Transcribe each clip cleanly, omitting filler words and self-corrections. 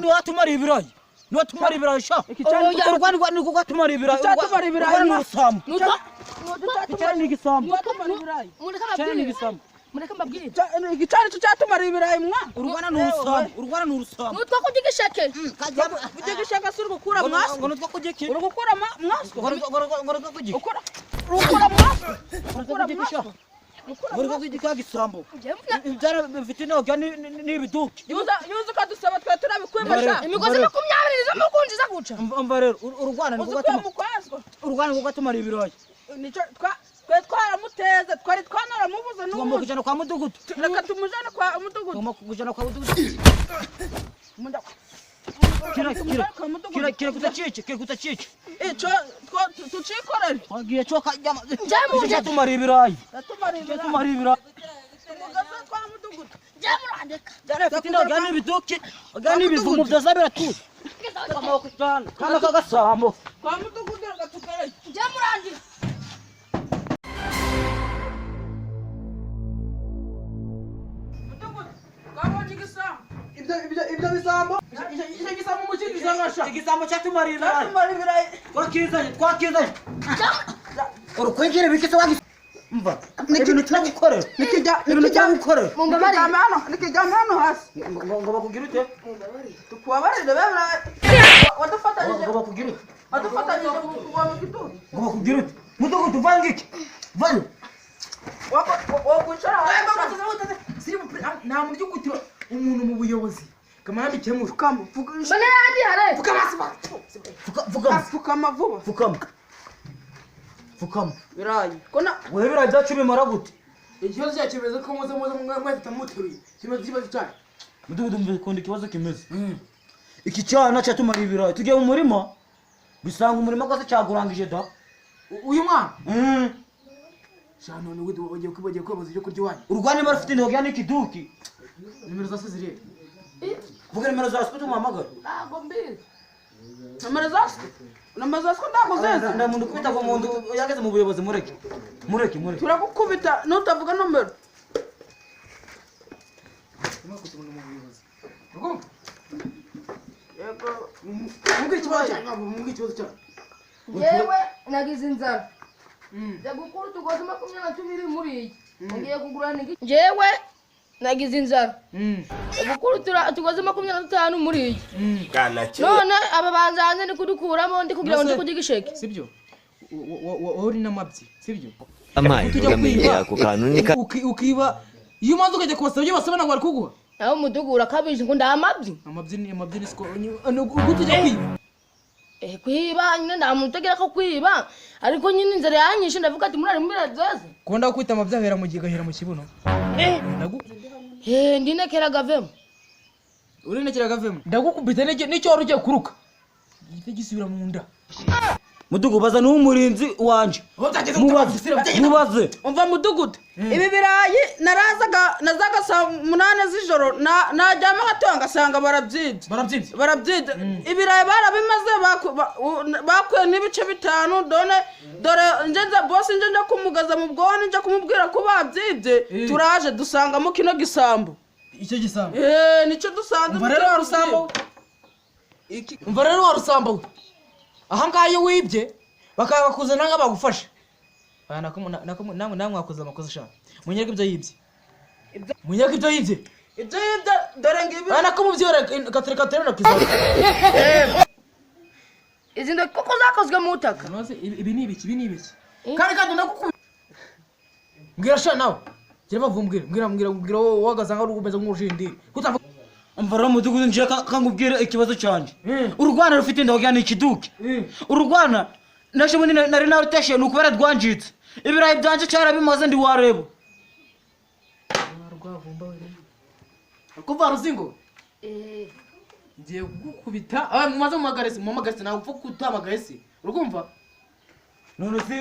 ni watumara ibirayi niwatumara ibirayi sha urwana ni kuko atumara ibirayi n'urusambu cyane ni igisambu cyane ni igisambu mureka mbabwire igicane tucatumara ibirayi mwa urwana n'urusambu nutwa kugigisheke kugigishaka suri gukura mwaso ngo nutwa kugiki uri gukura mwaso ngo kugiki ukura mwaso ukura mwaso Uriko kugika gisambo byara bifite no nibiduki yuza kadusaba twa turabikwembasha imigozi 20 zo mukunjiza guca umva rero urwana ni kugatumara ibirayi nico twa twaramuteza twari twanora mubuze tugomba kujana kwa mudugudu reka tumujana kwa mudugudu tugomba kujana kwa mudugudu kira kutachichi ico tucikorera twagiye cyo kajya tumara ibirayi tumugaza kwa mudugudu jamurandeka fitina gani biduki gani bivumu byazabira tu kama kujana kama kagasamo kwa mudugudu gatukare jamurandika mudugudu kwabonye igisambo ibyo bisambo igisambo mukigisanga igisambo cyatumara ibirayi twakizanye urukwengere bikise wagise mva ibintu cyagukorera nikijyamo hano hasi ngo bakugira ute tukwabarire bebra wadufatanyije ngo bakugira ute kuwa mu gitutu ngo bakugira ute mudugudu vangiki vanye wakwicara nta muryo gutira umuntu mu buyobozi kamara bikemura bane yandi hare fukama birayi kona wewe birayi byacu bimara gute ikibazo cyakemeza ko muze mwese tamuteruye kibazo cyane mudugudu mbikunda ikibazo kimeze iki cyana cyatumara ibirayi tugiye mu murima bisanga umurima gase cyagurangije da uyu mwana shano ni wagiye kwibaza ibyo kurya wanyu urwane marafite intego yani kiduki nimero zose ziri vuga nimero za sipo tumuhamagara ntago mbizi namara zasko ndago zeze ndamuntu kubita ngo muntu yageze mu buyobozi mureke turagukubita nutavuga nomero yego mubwire ikibazo cyane yewe nagize inzara ndagukuru tugoze 22 muri iki ngiye kugurana iki jewe nagize inzara ndagukuru tugoze 25 muri iki none aba banzanze ni kudukuramo ndi kugira ngo ndi kugigisheke sibyo uri namabyi sibyo amaye ugamenya ku kanunika ukiba iyo umaze ukajya kubasaba ibyo basaba ntabwo bari kuguha aho mudugura kabije ngo ndamabyi amabyi ni siko gutujya kwiba kwiba nyine ndamutegera ko kwiba ariko nyine inzara yanyishe ndavuga ati murari mbira zose konda kwita amabyi ahera mu gihera mu kibuno ndinekera gavemo urinekera gavemo ndagukubita n'icyo wari ugiye kuruka gite gisubira mu nda mudugudu baza n'umurinzi wanje mubaze umva mudugudu ibi birayi nazaga saa 8 z'ijoro najyama ngatanga sanga barabyibye ibirayi barabimaze bakuye n'ibice 5 dore njenza boss njenja kumugaza mu bwoni nje kumubwira ko babyibye turaje dusangamo kino gisambo icyo gisambo nico dusanze umva rero warusambo aha ngayo wibye bakakuzana nk'abagufasha namwe mwakoze amakosa ashaka munyereke ibyo yibye dore ngibi nako mubyore katere no kizaza izi ndo koko zakozwe mu utaka ibi ni ibiki kandi ndakukubira mbwira sha nawe kireba mbwira wagaza ngo rugumeze nk'ujindiri kutavuga amvara mudugudu nje kangubwira ikibazo cyanje urwana rufite intego yani kiduki urwana nashe muri nari naruteshe nukubera dwanjitse ibirayi byanje cyara bimaze ndi wareba rwavumba we kuva ruzingo ngiye gukubita mumaze mumagarese nawe upfa kutamagaese urumva none si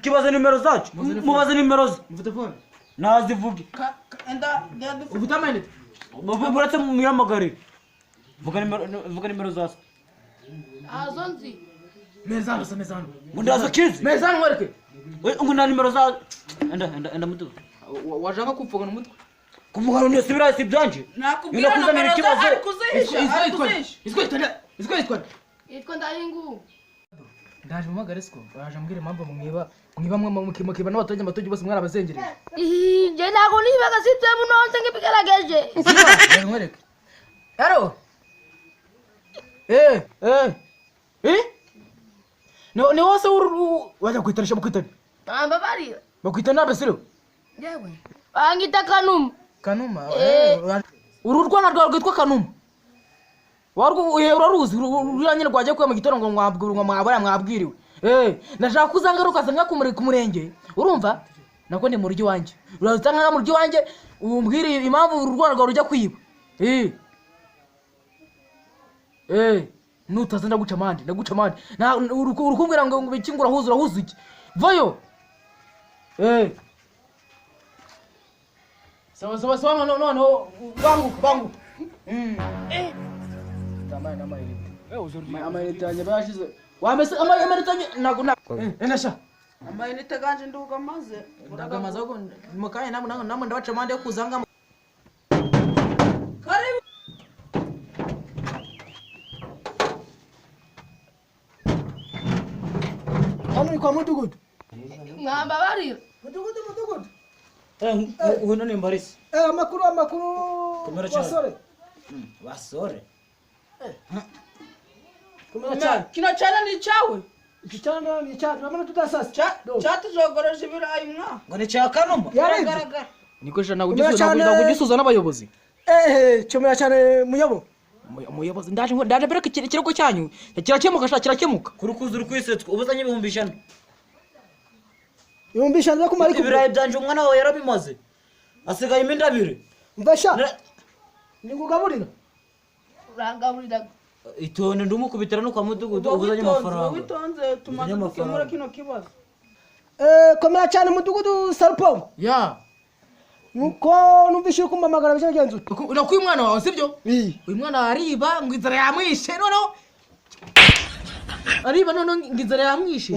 kibazo nimero zacu mubaze nimero ze mufite phone nazivuge ufite amayinite buretse muyamagare vuga nimero zacu azonzi mezano mundaza kizi mezano wereke ngo na nimero za enda mudu wajanga kupfuga n'umutwe kuvuga ngo nisubira si byanje nakubwira nomero ze ari kuzihisha yitwa Ndayingu. ndaje mumagare siko baje ambwira impamvu mwiba n'abaturage amatogi bose mwarabazengereye Je ntago nibaga sitwe bunonse ngibigerageje. nkwereke aro ni wose wajya kwitarisha bakwitana Ambabarira. bakwitana nabesiro Yewe. Bangita Kanuma. uru rwana rwawe rwitwa Kanuma uraruzi uranyine rwagiye kuya mu gitondo ngo mwabwiriwe ndashaka kuzangaruka sanga ku murenge urumva nako ndi mu rugi wanje uraza nka mu rugi wanje umbwire impamvu uru rwana rwawe rujya kwiba nutaza ndaguca amande urukumbwira ngo bikingura urahuza iki vayo sawa noneho banguka amayinite yanjye bayashize wamese amayinite yanjye ntabwo nasha amayinite ganje nduga maze ndagamaze ahubwo mu kanya namwe ndabaca amande yo kuzanga karibu hano ni kwa mudugudu Mwambabarira. mudugudu uno ni Mbarisi amakuru Komera cyane. basore basore kumera cyane kino cyane ni cyawe iki cyane ni cyane urabona tudasasa cyatujogoreje ibirayi mwa ngo ni cya Kanuma biragaragara niko sha ntabwo ugisuza n'abayobozi cyomera cyane muyobo umuyobozi ndaje mbere ikirego cyanyu kirakemuka kuri kuza uri kwisetswa ubuzanye 100 yumbisha nza kumara ibirayi byanje umwana wawe yarabimaze asigaye imindabire mvasha ningugaburira Urangaburira. itonde ndumukubitira no kwa mudugudu ubuzanye amafaranga witonze tumaze gukemura kino kibazo komera cyane mudugudu Sarupongo ya nuko numvise uko mpamagara byagenzuye urakuye umwana wawe sibyo uyu mwana ariba ngo inzara yamwishe noneho ariba noneho ngo inzara yamwishe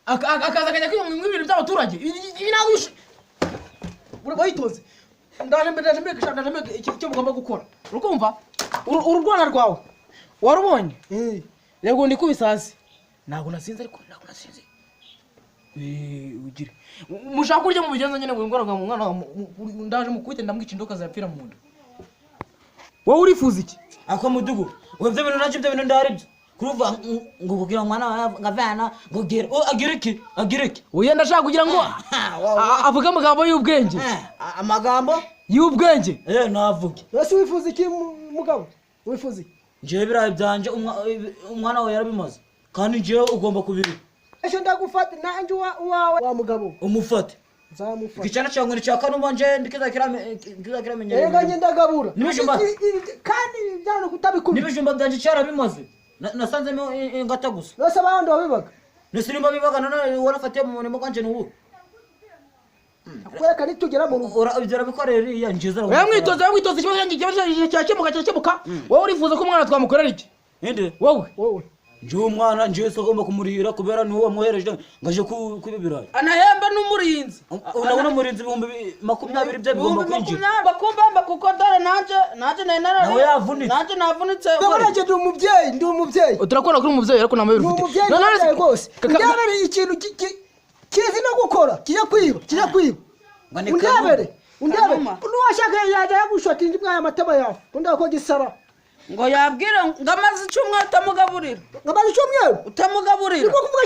akaza akajya kwiba mu bintu by'abaturage ibi nawe urabahitoze ndaje mbere icyo mugomba gukora urukumva uru rwana rwawe warubonye rego ndikubise hasi ntabwo nasinze ugire mushaka kurya mu bigenza nyine ngoranga mu mwana ndaje mukubite ndamwica indoka zapfira mu nda wowe urifuza iki ako mudugudu webye bintu nacyo byo bintu ndaribyo kuruva ngo kugira mwana ngavana ngo agira iki oya ndashaka kugira ngo avuge amagambo y'ubwenge amagambo y'ubwenge navuge wese wifuza iki mugabo wifuza iki nje birayi byanje umwana wawe yarabimaze kandi nje ugomba kubiri ejo ndagufata nanjye wawe wa mugabo umufate nzamufata icyana cyangwa ni cya Kanuma nje ndikizakiramenye rega njye ndagabura N'ibijumba. kandi byano kutabikubira n'ibijumba byanje cyarabimaze nasanzemo ingata gusa bose abandi babibaga nisirimba bibaga none warafatiye mu murimo kwanje n'ubu kwereka nitugera mu rugo urabyara bikorera iya njeza mwitoze ikibazo cyakemuka wowe urifuza ko umwana twamukorera iki inde wowe nje umwana nje so agomba kumurihira kubera ni wowe mwohereje ngaje kubibirayi anahemba n'umurinzi unabona umurinzi 20 byo bigomba kwinjira bakumbamba kuko dore nanje nawe yavunitse nanje navunitse ndabaranje ndi umubyeyi turakora kuri umubyeyi ariko namaye ndi umubyeyi rwose ndabere ikintu kizi no gukora kijya kwiba undabere nuwashaka yajya yagushota indi bwaya amatama yawe undako gisara ngo yabwire ngo amaze icyumweru utamugaburira ngamaze icyumweru utamugaburira niko kuvuga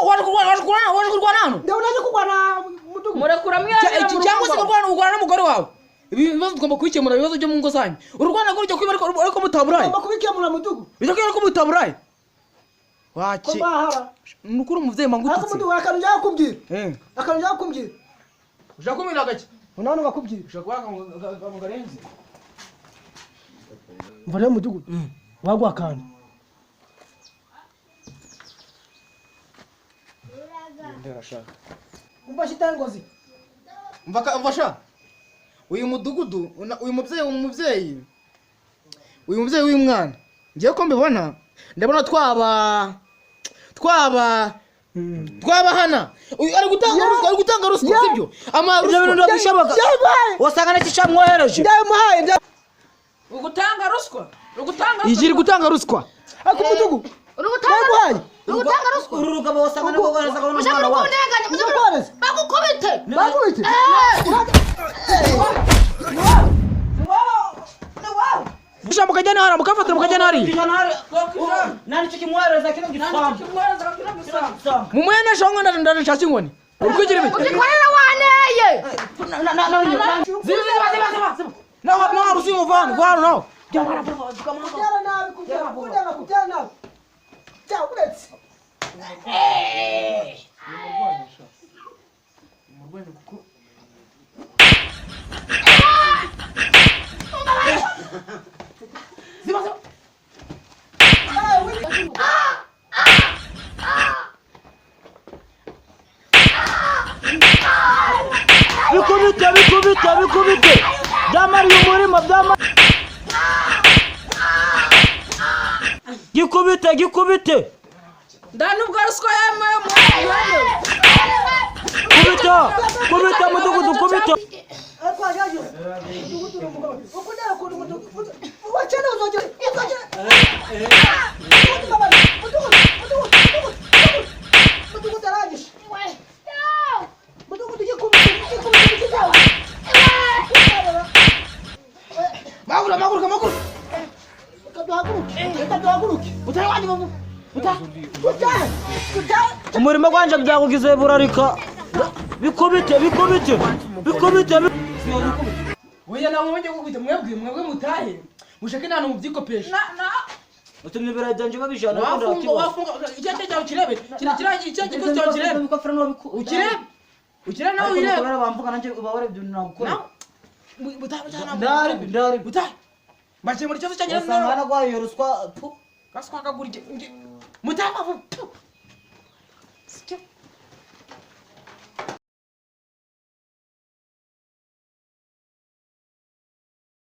waje kurwana hano ndaje kurwana mudugu murekura mwiyagera mu cyangwa se urwana n'umugore wawe ibibazo tugomba kubikemura ibibazo byo mu ngo zanyu urwana ko ujya kwiba ariko mutaburaye ngomba kubikemura mudugu bijya kwiba ko mutaburaye ko bahara nukuri umuvyeyi mangutse ako mudugu akantu njya kumbwira ushaka kumira gake unano ngakubwira ushaka kwanga ngarenze mva rero mudugu wagwa akantu ndarashaka umva shitangozi umva sha uyu mudugudu uyu muvyeyi w'umwana ngiye ko mbibona ndabona twaba twabahana ari gutanga ruswa sibyo ibyo bintu ndabishoboka wasanga n'icyo mwohereje ndamuhaye ugutanga ruswa igiri gutanga ruswa ako mudugu ndamuhaye urugutanga ruswa uru rugabo wasanga nabo bohereza ngo mujya muri kundenganya mujya muri bagukubite Bisha mukajana hara mukafatira mukajana hari nani chikimwereza kino gifamu mumwene shongo ndana shachi ngoni urikujira bite uzikorera waneye ziba na harusi muvano no kujyana nabi kujyana nabi cya uretse bikubite byamariye umurimo gikubite ndanubwo ruswa yamwe kubita mudugudu kubita maguru umurimo gwanje byakugize burarika bikubite oya nawe wenge gukubita mwebwe mutahe mushake nta mu byikopesha utumye birajanje babijana wafunga icyo cyawe kirebe icyo gikoze cyawe kirebe ukirebe nawe urebe bamvuga nanjye ubaware ibyo nagukora ndari butahe baje muri cyo cyanyira usanga nagwaye ruswa gaswa kagurije mutahe